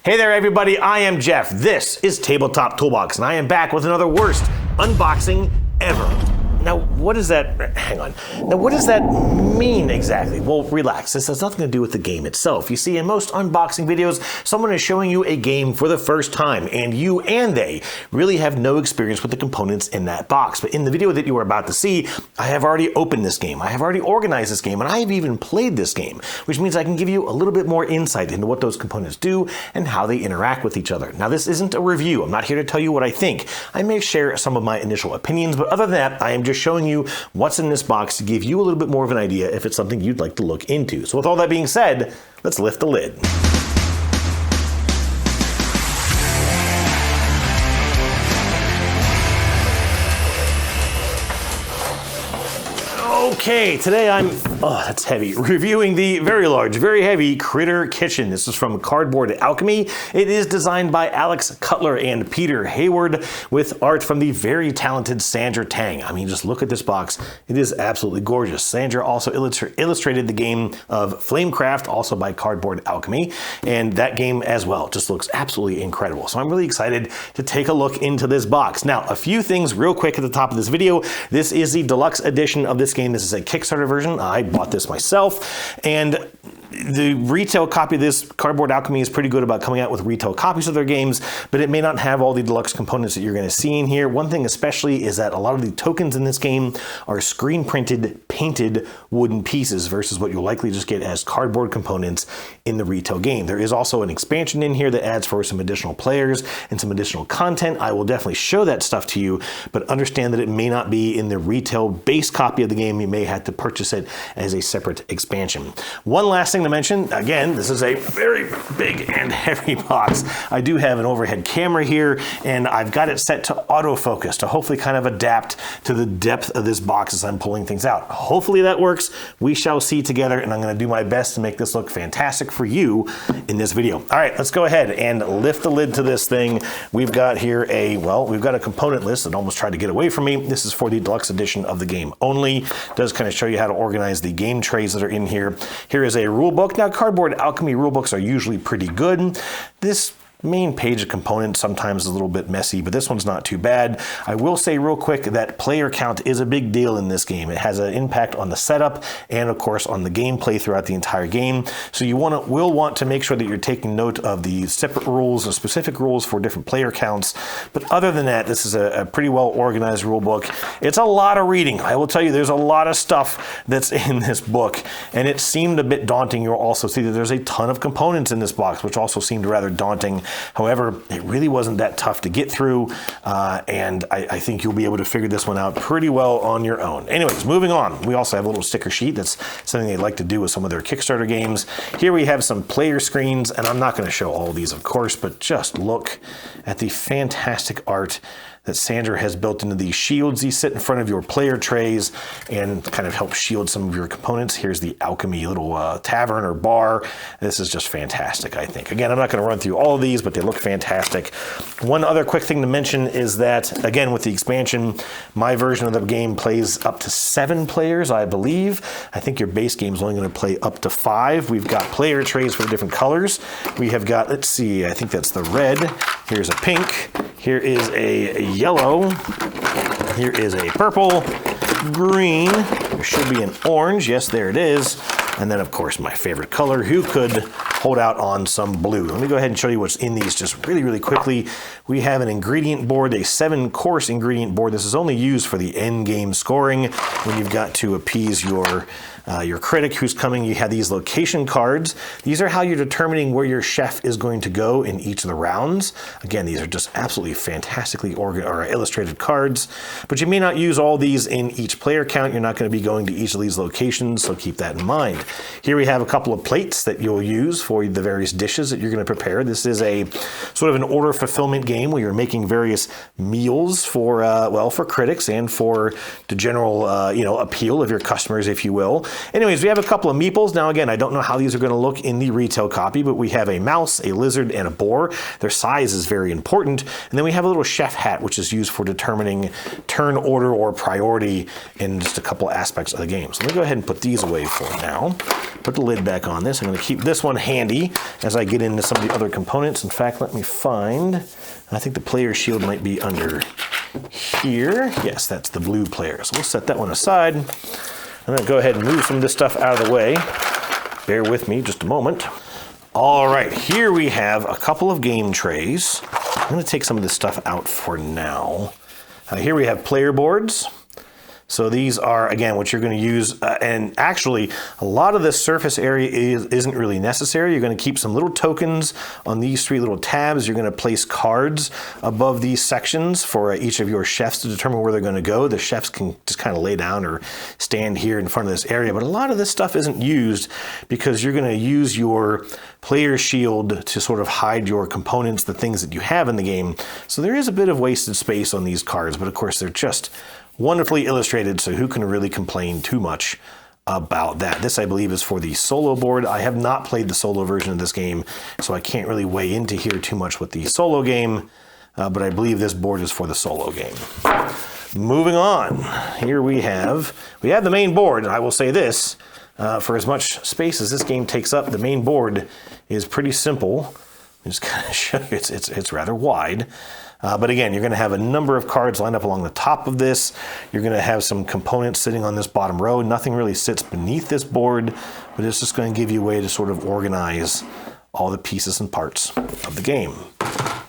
Hey there everybody, I am Jeff. This is Tabletop Toolbox, and I am back with another worst unboxing ever. Now, what does that, hang on. Now, what does that mean exactly? Well, relax. This has nothing to do with the game itself. You see, in most unboxing videos, someone is showing you a game for the first time, and you and they really have no experience with the components in that box. But in the video that you are about to see, I have already opened this game. I have already organized this game, and I have even played this game, which means I can give you a little bit more insight into what those components do and how they interact with each other. Now, this isn't a review. I'm not here to tell you what I think. I may share some of my initial opinions, but other than that, I am just showing you what's in this box to give you a little bit more of an idea if it's something you'd like to look into. So with all that being said, let's lift the lid. Okay, today I'm, that's heavy, reviewing the very large, very heavy Critter Kitchen. This is from Cardboard Alchemy. It is designed by Alex Cutler and Peter Hayward with art from the very talented Sandra Tang. I mean, just look at this box. It is absolutely gorgeous. Sandra also illustrated the game of Flamecraft, also by Cardboard Alchemy, and that game as well just looks absolutely incredible. So I'm really excited to take a look into this box. Now, a few things real quick at the top of this video. This is the deluxe edition of this game. This is a Kickstarter version. I bought this myself, and the retail copy of this, Cardboard Alchemy, is pretty good about coming out with retail copies of their games, but it may not have all the deluxe components that you're going to see in here. One thing especially is that a lot of the tokens in this game are screen printed, painted wooden pieces versus what you'll likely just get as cardboard components in the retail game. There is also an expansion in here that adds for some additional players and some additional content. I will definitely show that stuff to you, but understand that it may not be in the retail base copy of the game. You may have to purchase it as a separate expansion. One last thing to mention, again, this is a very big and heavy box. I do have an overhead camera here, and I've got it set to autofocus to hopefully kind of adapt to the depth of this box as I'm pulling things out. Hopefully that works. We shall see together, and I'm going to do my best to make this look fantastic for you in this video. All right, let's go ahead and lift the lid to this thing. We've got here we've got a component list that almost tried to get away from me. This is for the deluxe edition of the game only. It does kind of show you how to organize the game trays that are in here. Here is a rule book. Now, Cardboard Alchemy rulebooks are usually pretty good. This main page of components sometimes is a little bit messy, but this one's not too bad. I will say real quick that player count is a big deal in this game. It has an impact on the setup and of course on the gameplay throughout the entire game. So you will want to make sure that you're taking note of the separate rules and specific rules for different player counts. But other than that, this is a pretty well organized rule book. It's a lot of reading. I will tell you, there's a lot of stuff that's in this book, and it seemed a bit daunting. You'll also see that there's a ton of components in this box, which also seemed rather daunting. However, it really wasn't that tough to get through, and I think you'll be able to figure this one out pretty well on your own. Anyways, moving on. We also have a little sticker sheet. That's something they like to do with some of their Kickstarter games. Here we have some player screens, and I'm not going to show all of these, of course, but just look at the fantastic art that Sandra has built into these shields. These sit in front of your player trays and kind of help shield some of your components. Here's the Alchemy little tavern or bar. This is just fantastic, I think. Again, I'm not going to run through all of these, but they look fantastic. One other quick thing to mention is that, again, with the expansion, my version of the game plays up to 7 players, I believe. I think your base game is only going to play up to 5. We've got player trays for different colors. We have got, let's see, I think that's the red. Here's a pink. Here is a yellow. Here is a purple, green. There should be an orange. Yes, there it is. And then, of course, my favorite color. Who could hold out on some blue? Let me go ahead and show you what's in these just really, really quickly. We have an ingredient board, a 7-course ingredient board. This is only used for the end game scoring when you've got to appease your critic who's coming. You have these location cards. These are how you're determining where your chef is going to go in each of the rounds. Again, these are just absolutely fantastically illustrated cards, but you may not use all these in each player count. You're not going to be going to each of these locations, so keep that in mind. Here we have a couple of plates that you'll use for the various dishes that you're going to prepare. This is a sort of an order fulfillment game where you're making various meals for critics and for the general appeal of your customers, if you will. Anyways, we have a couple of meeples. Now, again, I don't know how these are going to look in the retail copy, but we have a mouse, a lizard, and a boar. Their size is very important. And then we have a little chef hat, which is used for determining turn order or priority in just a couple aspects of the game. So let me go ahead and put these away for now. Put the lid back on this. I'm going to keep this one handy handy as I get into some of the other components. In fact, let me find, I think the player shield might be under here. Yes, that's the blue player. So we'll set that one aside. I'm gonna go ahead and move some of this stuff out of the way. Bear with me just a moment. All right, here we have a couple of game trays. I'm gonna take some of this stuff out for now. Here we have player boards. So these are, again, what you're going to use, and actually, a lot of this surface area isn't really necessary. You're going to keep some little tokens on these three little tabs. You're going to place cards above these sections for each of your chefs to determine where they're going to go. The chefs can just kind of lay down or stand here in front of this area, but a lot of this stuff isn't used because you're going to use your player shield to sort of hide your components, the things that you have in the game. So there is a bit of wasted space on these cards, but of course they're just wonderfully illustrated, so who can really complain too much about that? This, I believe, is for the solo board. I have not played the solo version of this game, so I can't really weigh into here too much with the solo game, but I believe this board is for the solo game. Moving on, here we have the main board, and I will say this, for as much space as this game takes up, the main board is pretty simple. I'll just kind of show you, it's rather wide. But again, you're going to have a number of cards lined up along the top of this. You're going to have some components sitting on this bottom row. Nothing really sits beneath this board, but it's just going to give you a way to sort of organize all the pieces and parts of the game.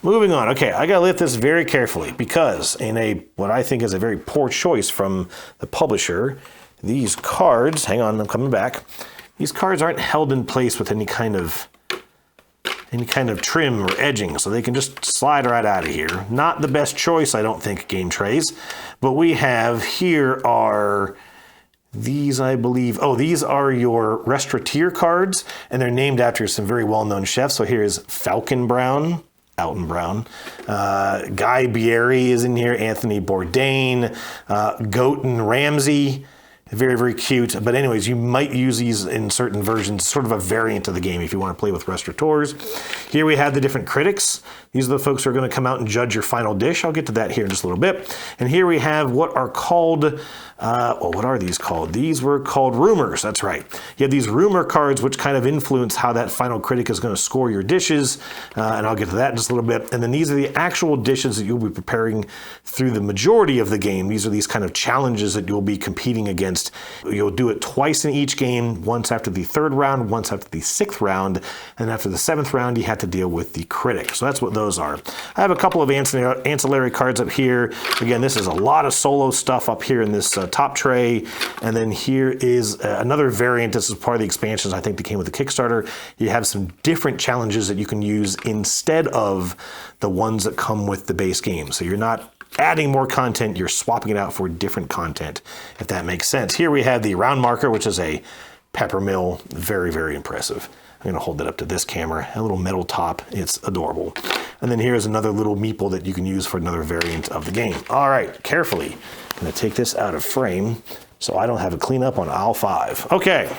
Moving on. Okay, I got to lift this very carefully because in what I think is a very poor choice from the publisher, these cards, hang on, I'm coming back. These cards aren't held in place with any kind of trim or edging, so they can just slide right out of here. Not the best choice, I don't think, game trays. But we have here are these, I believe, these are your restaurateur cards, and they're named after some very well-known chefs. So here's Falcon Brown, Alton Brown, Guy Fieri is in here, Anthony Bourdain, Gordon Ramsay. Very, very cute. But anyways, you might use these in certain versions, sort of a variant of the game if you want to play with restaurateurs. Here we have the different critics. These are the folks who are going to come out and judge your final dish. I'll get to that here in just a little bit. And here we have what are called, what are these called? These were called rumors. That's right. You have these rumor cards which kind of influence how that final critic is going to score your dishes. And I'll get to that in just a little bit. And then these are the actual dishes that you'll be preparing through the majority of the game. These are these kind of challenges that you'll be competing against. You'll do it twice in each game, once after the third round, once after the sixth round, and after the seventh round, you have to deal with the critic. So that's what those are. I have a couple of ancillary cards up here. Again, this is a lot of solo stuff up here in this top tray. And then here is another variant. This is part of the expansions, I think, that came with the Kickstarter. You have some different challenges that you can use instead of the ones that come with the base game. So you're not adding more content, you're swapping it out for different content, if that makes sense. Here we have the round marker, which is a pepper mill. Very, very impressive. I'm going to hold it up to this camera. A little metal top. It's adorable. And then here's another little meeple that you can use for another variant of the game. All right, carefully. I'm going to take this out of frame so I don't have a cleanup on aisle 5. Okay.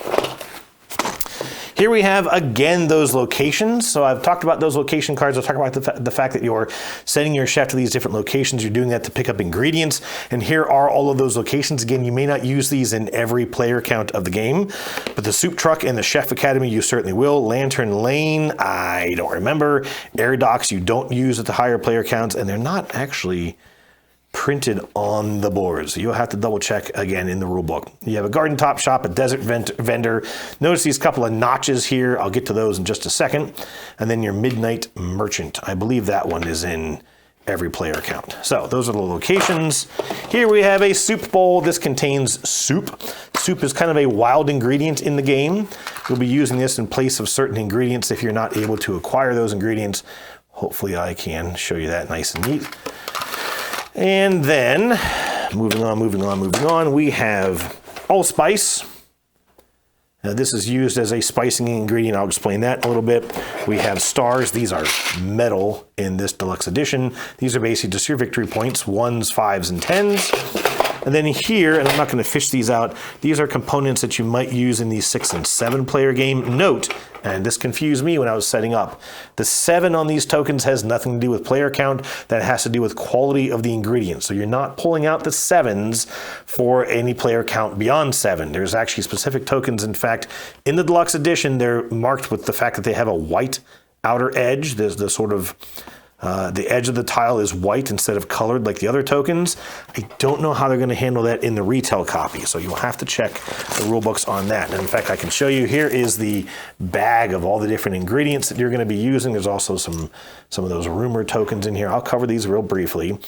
Here we have, again, those locations. So I've talked about those location cards. I'll talk about the fact that you're sending your chef to these different locations. You're doing that to pick up ingredients. And here are all of those locations. Again, you may not use these in every player count of the game, but the Soup Truck and the Chef Academy, you certainly will. Lantern Lane, I don't remember. Air Docks, you don't use at the higher player counts, and they're not actually printed on the boards. So you'll have to double check again in the rule book. You have a garden top shop, a desert vendor. Notice these couple of notches here. I'll get to those in just a second. And then your midnight merchant. I believe that one is in every player count. So those are the locations. Here we have a soup bowl. This contains soup. Soup is kind of a wild ingredient in the game. You'll be using this in place of certain ingredients if you're not able to acquire those ingredients. Hopefully I can show you that nice and neat. And then, moving on, we have allspice. Now, this is used as a spicing ingredient. I'll explain that in a little bit. We have stars. These are metal in this deluxe edition. These are basically just your victory points, 1s, 5s, and 10s. And then here, and I'm not going to fish these out, these are components that you might use in the 6 and 7 player game. Note, and this confused me when I was setting up, the 7 on these tokens has nothing to do with player count. That has to do with quality of the ingredients. So you're not pulling out the 7s for any player count beyond 7. There's actually specific tokens. In fact, in the deluxe edition, they're marked with the fact that they have a white outer edge. There's the sort of the edge of the tile is white instead of colored like the other tokens. I don't know how they're going to handle that in the retail copy, so you'll have to check the rule books on that. And in fact, I can show you, here is the bag of all the different ingredients that you're going to be using. There's also some of those rumor tokens in here. I'll cover these real briefly.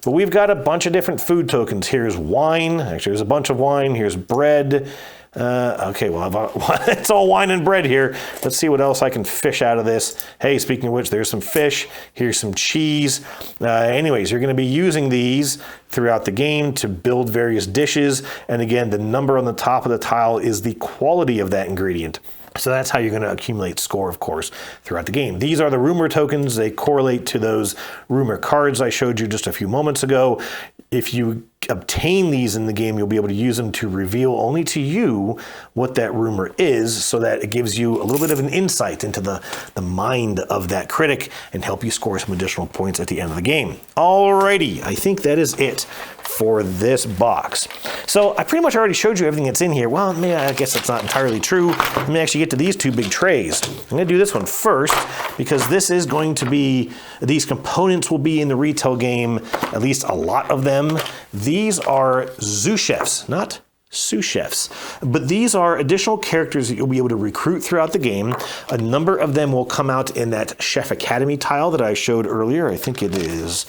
But we've got a bunch of different food tokens. Here's wine. Actually, there's a bunch of wine. Here's bread. Okay, well, it's all wine and bread here. Let's see what else I can fish out of this. Hey, speaking of which, there's some fish. Here's some cheese. Anyways, you're going to be using these throughout the game to build various dishes. And again, the number on the top of the tile is the quality of that ingredient. So that's how you're going to accumulate score, of course, throughout the game. These are the rumor tokens. They correlate to those rumor cards I showed you just a few moments ago. If you obtain these in the game, you'll be able to use them to reveal only to you what that rumor is, so that it gives you a little bit of an insight into the mind of that critic and help you score some additional points at the end of the game. Alrighty, I think that is it for this box. So I pretty much already showed you everything that's in here. Well, maybe I guess that's not entirely true. Let me actually get to these two big trays. I'm going to do this one first because this is going to be, these components will be in the retail game, at least a lot of them. These are zoo chefs, not sous chefs. But these are additional characters that you'll be able to recruit throughout the game. A number of them will come out in that Chef Academy tile that I showed earlier. I think it is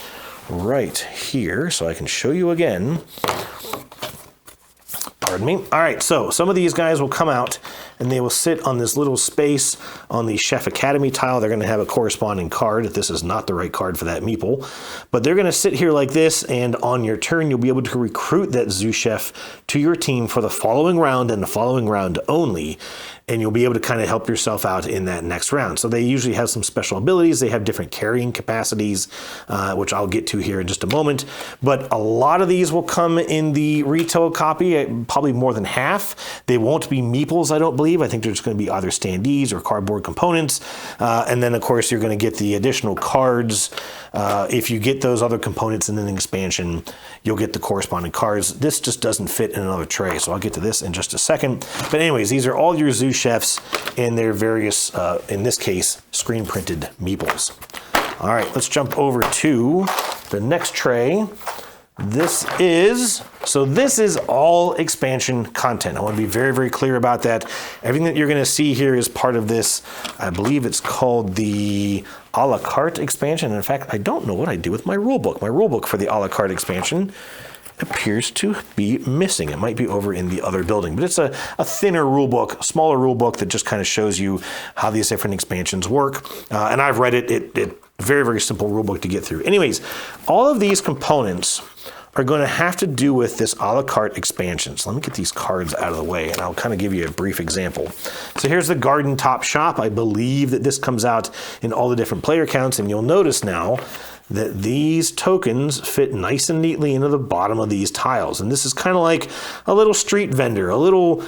right here, so I can show you again. Pardon me. All right, so some of these guys will come out and they will sit on this little space on the Chef Academy tile. They're going to have a corresponding card. This is not the right card for that meeple, but they're going to sit here like this, and on your turn, you'll be able to recruit that zoo chef to your team for the following round and the following round only, and you'll be able to kind of help yourself out in that next round. So they usually have some special abilities. They have different carrying capacities, which I'll get to here in just a moment, but a lot of these will come in the retail copy, probably more than half. They won't be meeples, I don't believe. I think they're just going to be either standees or cardboard components. And then, of course, you're going to get the additional cards. If you get those other components in an expansion, you'll get the corresponding cards. This just doesn't fit in another tray, so I'll get to this in just a second. But anyways, these are all your zoo chefs and their various, in this case, screen-printed meeples. All right, let's jump over to the next tray. This is all expansion content. I want to be very, very clear about that. Everything that you're going to see here is part of this. I believe it's called the a la carte expansion. In fact, I don't know what I do with my rulebook. My rulebook for the a la carte expansion appears to be missing. It might be over in the other building, but it's a thinner rulebook, a smaller rulebook that just kind of shows you how these different expansions work. And I've read it. Very, very simple rulebook to get through. Anyways, all of these components are going to have to do with this a la carte expansion. So let me get these cards out of the way, and I'll kind of give you a brief example. So here's the Garden Top Shop. I believe that this comes out in all the different player counts, and you'll notice now that these tokens fit nice and neatly into the bottom of these tiles. And this is kind of like a little street vendor, a little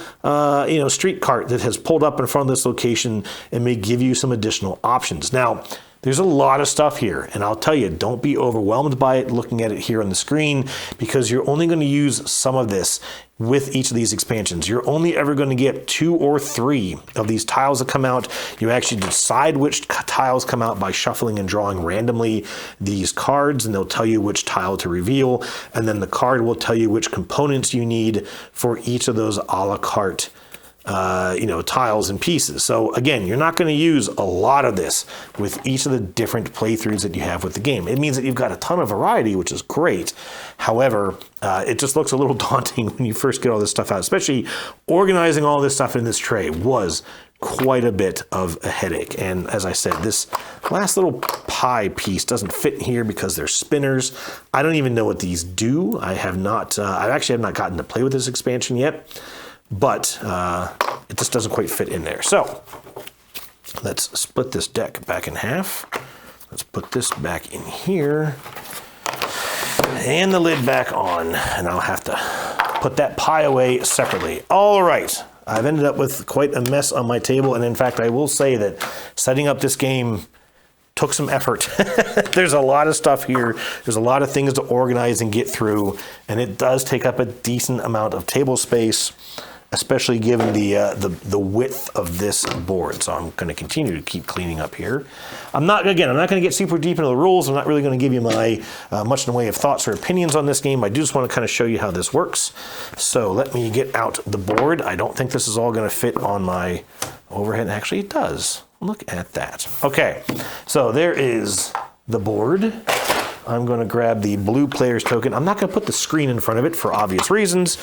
street cart that has pulled up in front of this location and may give you some additional options. Now, there's a lot of stuff here, and I'll tell you, don't be overwhelmed by it looking at it here on the screen, because you're only going to use some of this with each of these expansions. You're only ever going to get 2 or 3 of these tiles that come out. You actually decide which tiles come out by shuffling and drawing randomly these cards, and they'll tell you which tile to reveal, and then the card will tell you which components you need for each of those a la carte tiles and pieces. So again, you're not going to use a lot of this with each of the different playthroughs that you have with the game. It means that you've got a ton of variety, which is great. However, it just looks a little daunting when you first get all this stuff out, especially organizing all this stuff in this tray was quite a bit of a headache. And as I said, this last little pie piece doesn't fit in here because they're spinners. I don't even know what these do. I actually have not gotten to play with this expansion yet, but it just doesn't quite fit in there. So let's split this deck back in half. Let's put this back in here. And the lid back on, and I'll have to put that pie away separately. All right, I've ended up with quite a mess on my table, and in fact, I will say that setting up this game took some effort. There's a lot of stuff here. There's a lot of things to organize and get through, and it does take up a decent amount of table space, especially given the width of this board. So I'm going to continue to keep cleaning up here. I'm not going to get super deep into the rules. I'm not really going to give you my much in the way of thoughts or opinions on this game. I do just want to kind of show you how this works. So let me get out the board. I don't think this is all going to fit on my overhead. Actually, it does. Look at that. Okay, so there is the board. I'm going to grab the blue player's token. I'm not going to put the screen in front of it for obvious reasons,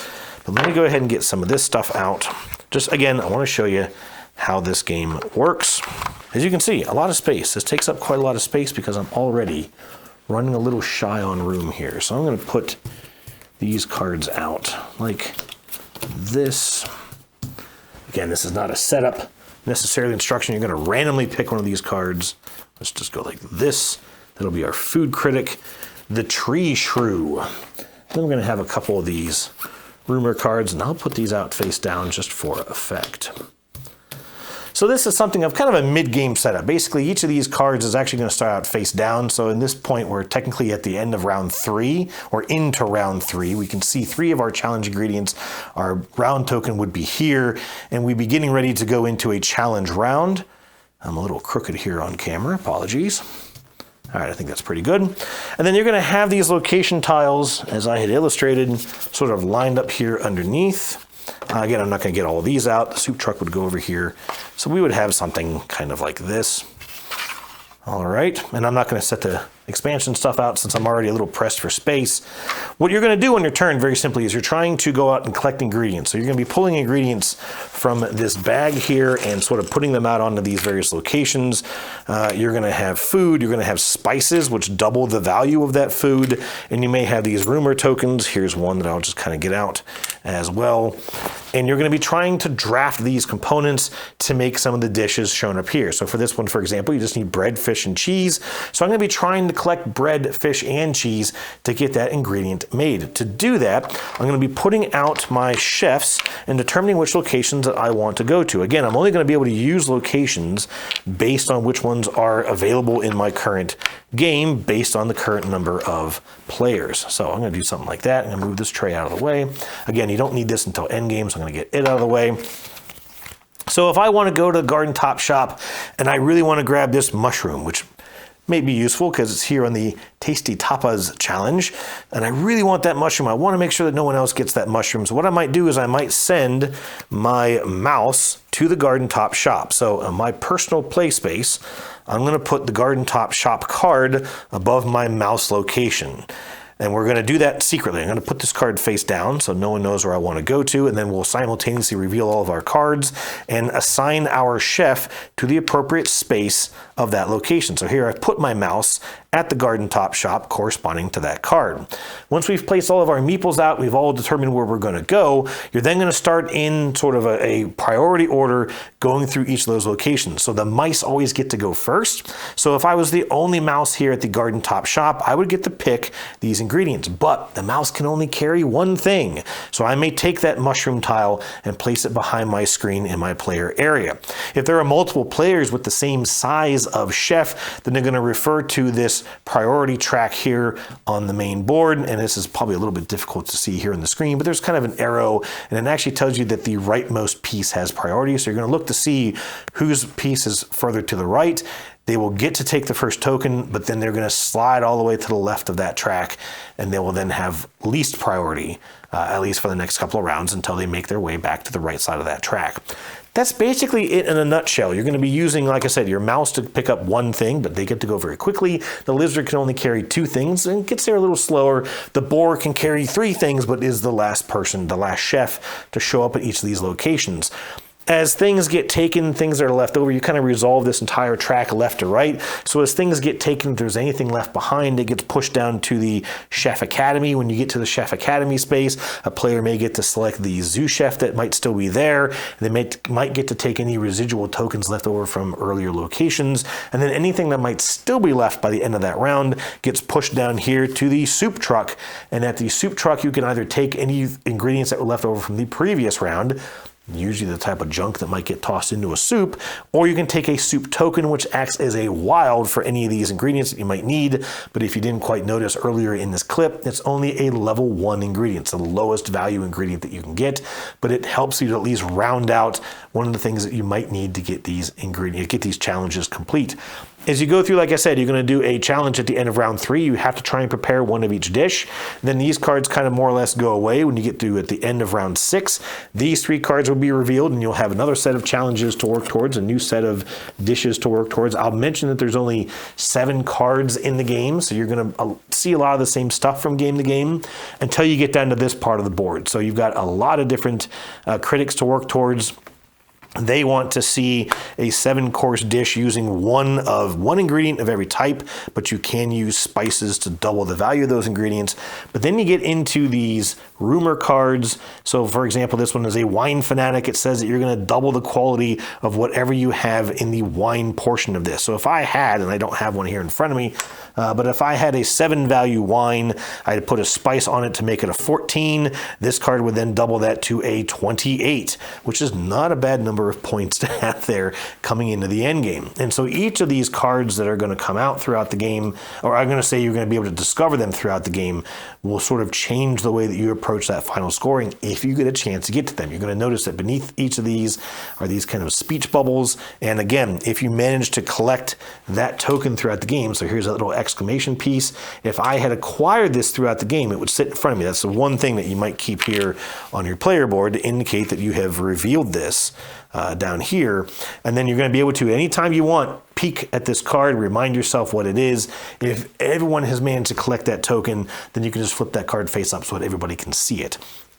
but let me go ahead and get some of this stuff out. Just again, I want to show you how this game works. As you can see, a lot of space. This takes up quite a lot of space because I'm already running a little shy on room here. So I'm going to put these cards out like this. Again, this is not a setup necessarily instruction. You're going to randomly pick one of these cards. Let's just go like this. That'll be our food critic, the tree shrew. Then we're going to have a couple of these rumor cards, and I'll put these out face down just for effect. So this is something of kind of a mid-game setup. Basically, each of these cards is actually going to start out face down. So in this point, we're technically at the end of round 3, or into round 3. We can see 3 of our challenge ingredients. Our round token would be here, and we'd be getting ready to go into a challenge round. I'm a little crooked here on camera, apologies. All right, I think that's pretty good. And then you're going to have these location tiles, as I had illustrated, sort of lined up here underneath. Again, I'm not going to get all of these out. The soup truck would go over here. So we would have something kind of like this. All right, and I'm not going to set the expansion stuff out since I'm already a little pressed for space. What you're going to do on your turn, very simply, is you're trying to go out and collect ingredients. So you're going to be pulling ingredients from this bag here and sort of putting them out onto these various locations. You're going to have food. You're going to have spices, which double the value of that food. And you may have these rumor tokens. Here's one that I'll just kind of get out as well. And you're going to be trying to draft these components to make some of the dishes shown up here. So for this one, for example, you just need bread, fish, and cheese. So I'm going to be trying to collect bread, fish, and cheese to get that ingredient made. To do that, I'm going to be putting out my chefs and determining which locations that I want to go to. Again, I'm only going to be able to use locations based on which ones are available in my current game based on the current number of players. So I'm going to do something like that. I'm going to move this tray out of the way. Again, you don't need this until end game, so I'm going to get it out of the way. So if I want to go to the garden top shop and I really want to grab this mushroom, which may be useful because it's here on the Tasty Tapas challenge, and I really want that mushroom. I want to make sure that no one else gets that mushroom. So what I might do is I might send my mouse to the garden top shop. So in my personal play space, I'm going to put the garden top shop card above my mouse location. And we're going to do that secretly. I'm going to put this card face down so no one knows where I want to go to, and then we'll simultaneously reveal all of our cards and assign our chef to the appropriate space of that location. So here I've put my mouse at the garden top shop corresponding to that card. Once we've placed all of our meeples out, we've all determined where we're going to go, you're then going to start in sort of a priority order going through each of those locations. So the mice always get to go first. So if I was the only mouse here at the garden top shop, I would get to pick these ingredients, but the mouse can only carry one thing. So I may take that mushroom tile and place it behind my screen in my player area. If there are multiple players with the same size of chef, then they're going to refer to this priority track here on the main board. And this is probably a little bit difficult to see here on the screen, but there's kind of an arrow and it actually tells you that the rightmost piece has priority. So you're going to look to see whose piece is further to the right. They will get to take the first token, but then they're going to slide all the way to the left of that track, and they will then have least priority, at least for the next couple of rounds, until they make their way back to the right side of that track. That's basically it in a nutshell. You're going to be using, like I said, your mouse to pick up one thing, but they get to go very quickly. The lizard can only carry 2 things and gets there a little slower. The boar can carry 3 things, but is the last person, the last chef, to show up at each of these locations. As things get taken, things that are left over, you kind of resolve this entire track left to right. So as things get taken, if there's anything left behind, it gets pushed down to the Chef Academy. When you get to the Chef Academy space, a player may get to select the Zoo Chef that might still be there. They might get to take any residual tokens left over from earlier locations. And then anything that might still be left by the end of that round gets pushed down here to the soup truck. And at the soup truck, you can either take any ingredients that were left over from the previous round, usually the type of junk that might get tossed into a soup, or you can take a soup token, which acts as a wild for any of these ingredients that you might need. But if you didn't quite notice earlier in this clip, it's only a level 1 ingredient. It's the lowest value ingredient that you can get, but it helps you to at least round out one of the things that you might need to get these ingredients, get these challenges complete. As you go through, like I said, you're going to do a challenge at the end of round 3. You have to try and prepare one of each dish. Then these cards kind of more or less go away when you get to at the end of round 6. These 3 cards will be revealed, and you'll have another set of challenges to work towards, a new set of dishes to work towards. I'll mention that there's only 7 cards in the game, so you're going to see a lot of the same stuff from game to game until you get down to this part of the board. So you've got a lot of different critics to work towards. They want to see a 7-course dish using one ingredient of every type, but you can use spices to double the value of those ingredients. But then you get into these rumor cards. So for example, this one is a wine fanatic. It says that you're going to double the quality of whatever you have in the wine portion of this. So if I had, and I don't have one here in front of me, but if I had a 7 value wine, I'd put a spice on it to make it a 14. This card would then double that to a 28, which is not a bad number of points to have there coming into the end game. And so each of these cards that are going to come out throughout the game, or I'm going to say you're going to be able to discover them throughout the game, will sort of change the way that you approach that final scoring if you get a chance to get to them. You're going to notice that beneath each of these are these kind of speech bubbles. And again, if you manage to collect that token throughout the game, so here's a little exclamation piece. If I had acquired this throughout the game, it would sit in front of me. That's the one thing that you might keep here on your player board to indicate that you have revealed this down here. And then you're going to be able to, anytime you want, peek at this card, remind yourself what it is. If everyone has managed to collect that token, then you can just flip that card face up so that everybody can see it.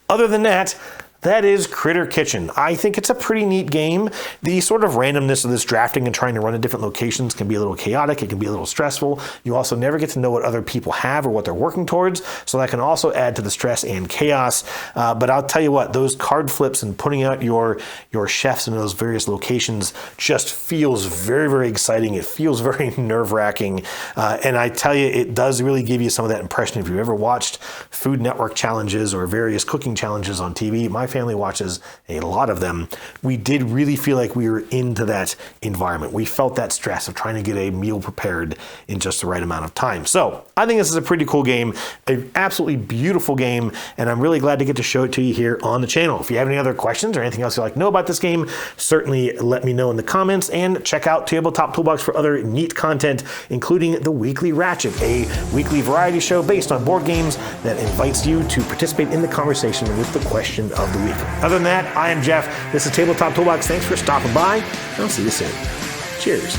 Other than that, that is Critter Kitchen. I think it's a pretty neat game. The sort of randomness of this drafting and trying to run at different locations can be a little chaotic. It can be a little stressful. You also never get to know what other people have or what they're working towards, so that can also add to the stress and chaos. But I'll tell you what, those card flips and putting out your chefs in those various locations just feels very, very exciting. It feels very nerve-wracking. And I tell you, it does really give you some of that impression. If you've ever watched Food Network challenges or various cooking challenges on TV, my family watches a lot of them. We did really feel like we were into that environment. We felt that stress of trying to get a meal prepared in just the right amount of time. So I think this is a pretty cool game, an absolutely beautiful game, and I'm really glad to get to show it to you here on the channel. If you have any other questions or anything else you'd like to know about this game, certainly let me know in the comments, and check out Tabletop Toolbox for other neat content, including the Weekly Ratchet, a weekly variety show based on board games that invites you to participate in the conversation with the question of the week. Other than that, I am Jeff. This is Tabletop Toolbox. Thanks for stopping by, and I'll see you soon. Cheers.